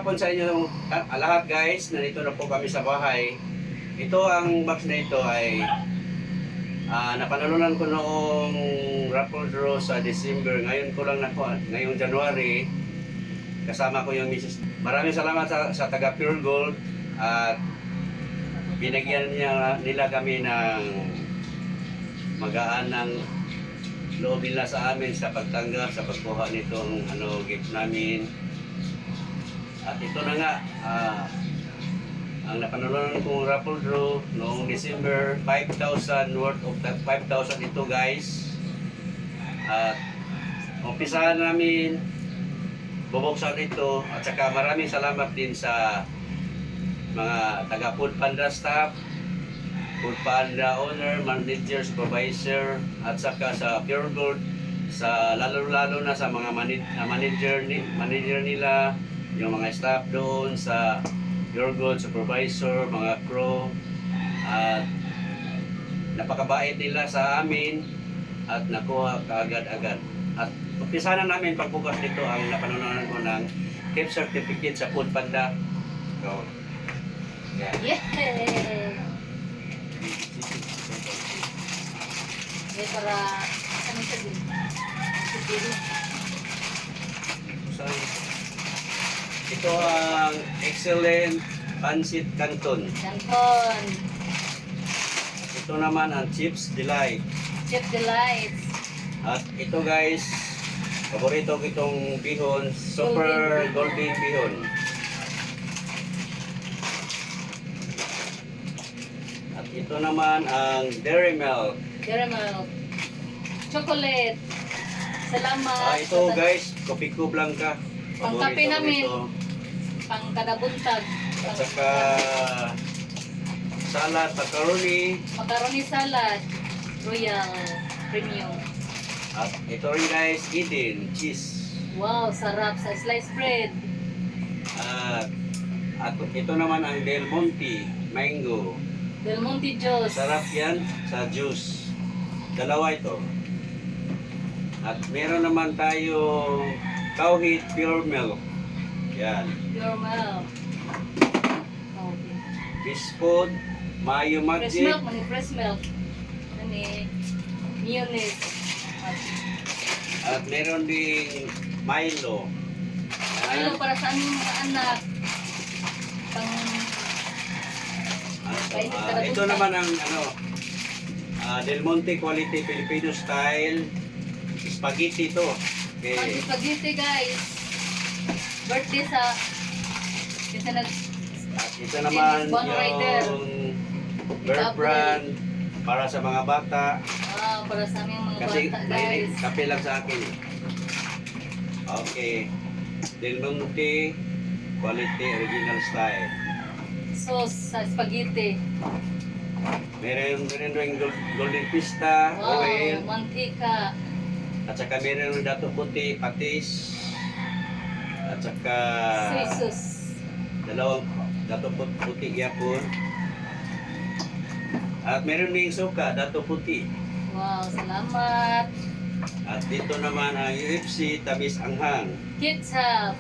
hapon sa inyo lahat guys. Nandito na po kami sa bahay. Ito ang box na ito ay napanalunan ko noong raffle draw sa December. Ngayon ko lang nakuha. Ngayong January. Kasama ko yung Mrs. Maraming salamat sa taga Pure Gold. At binigyan nila kami ng magaan ng loob nila sa amin sa pagtanggap, sa pagkuha nitong gift namin. At ito na nga, ang napanalunan kong raffle draw noong December, 5,000 worth of that 5,000 ito guys. At umpisahan namin bubuksan ito at saka maraming salamat din sa mga taga Food Panda staff, Food Panda owner, manager, supervisor, at saka sa Pure Gold, sa lalo na sa mga manager nila, yung mga staff doon sa Pure Gold, supervisor, mga crew, at napakabait nila sa amin at nakuha kaagad-agad. At umpisa na namin pagbukas nito ang napanalunan ko ng gift certificate sa Food Panda. So, yeah. Para ano sa din? Ito ang excellent pancit canton. Canton. Ito naman ang chips delight. Chip delights. At ito guys, paborito ko itong bihon, super golden bihon. At ito naman ang dairy milk. Caramel. Chocolate. Salamat. Ito guys, Kopi Ko Blanca. Pangkape Paborito ko namin. ito. Pang kada buntag. At saka salad, macaroni. Macaroni salad. Royal Premium. At ito rin guys, Eden, cheese. Wow, sarap sa sliced bread. At ito naman ang Del Monte, mango. Del Monte juice. Sarap yan sa juice. Dalawa ito. At meron naman tayo Cowhead Pure Milk. Yan. Pure milk. Okay. Biscuit, Mayo Fresh Magic. milk, mani fresh milk. Mani mayonnaise. At meron ding Milo. Milo para sa aming mga anak. Pang Ito naman ang Del Monte Quality Filipino Style Spaghetti ito. Okay. Ang spaghetti guys. Birthday sa kasi nag At ito naman One Rider. yung Bear Brand para sa mga bata. para sa aming mga Kasi bata mahilig guys. kape lang sa akin. Okay. Del Monte Quality Original Style. Sauce sa spaghetti. Meron rin Golden Pista, Wow, oil. mantika. At saka meron rin dato puti, patis. At saka Soy sauce. dalawang dato puti yapon. At meron ding suka, dato puti. Wow, salamat. At dito naman ang UFC tamis anghang. Ketchup.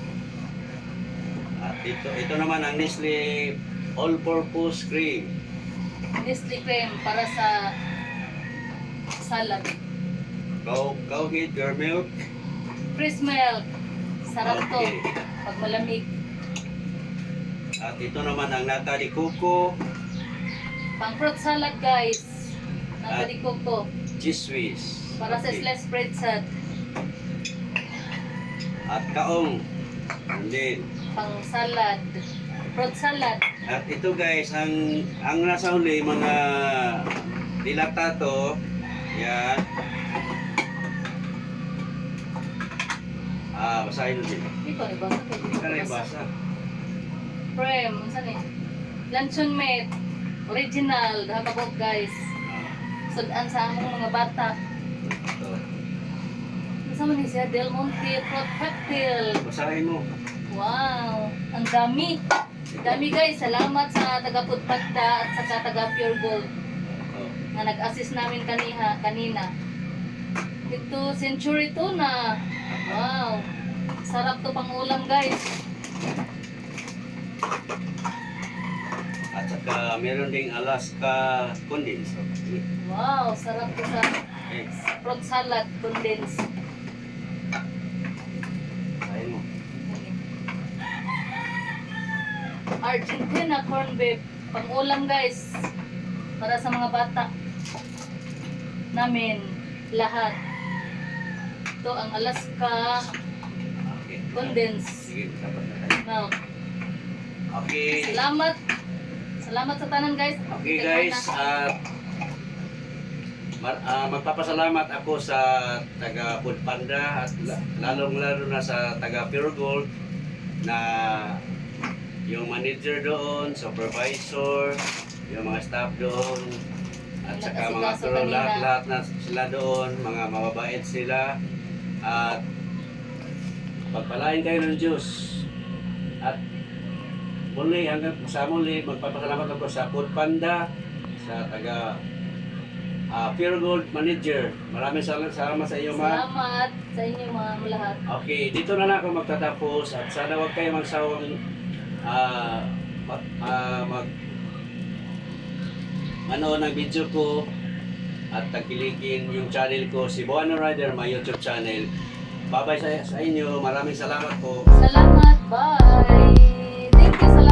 At ito naman ang Nestle All-Purpose Cream. Nestle cream para sa salad. Cowhead Pure Milk. Fresh milk. Sarap to. Okay. Pag malamig. At ito naman ang Nata de Coco. Pang fruit salad guys. Nata di coco. Cheese Swiss. Para sa Okay. sliced bread set. At kaong. And then, Pang salad. Fruit salad. at ito guys, ang nasa huli, mga dilata to. Yan. Basahin mo din. Ito, ibasa ko. Hindi ka na ibasa. Prem, saan eh? Luncheon mate. Original. Dahabagok guys. Sudan sa among mga bata. Ito. Kasama ni siya Del Monte Fruit Cocktail. Basahin mo. Wow, ang dami. Dami guys, salamat sa taga Food Panda at sa taga Pure Gold Oh. na nag-assist namin kanina. Ito, century tuna. Wow. Sarap to pang ulam guys. At saka meron ding Alaska condensed. Wow, sarap ko sa Okay. fruit salad condensed. Sahin mo. Argentina corn beef. Pang-ulam guys. Para sa mga bata namin lahat. Ito ang Alaska Okay. condensed Sige, dapat na tayo. milk. Okay. Salamat. Salamat sa tanan guys. Okay guys, magpapasalamat ako sa taga Food Panda at lalong-lalo na sa taga Pure Gold na yung manager doon, supervisor, yung mga staff doon, at saka mga Nag-asikaso crew, kanina. lahat na sila doon, mga mababait sila, at pagpalain kayo ng Diyos. At muli, hanggang sa muli, magpapasalamat ako sa Food Panda, sa taga Pure Gold Manager. Maraming salamat sa iyo, ma. Salamat sa inyo mga lahat. Okay, dito na lang ako magtatapos at sana huwag kayo magsawang manood ng video ko at tagkilikin yung channel ko, si Buano Rider, my YouTube channel. Bye-bye sa inyo. Maraming salamat po. Salamat. Bye. Thank you sa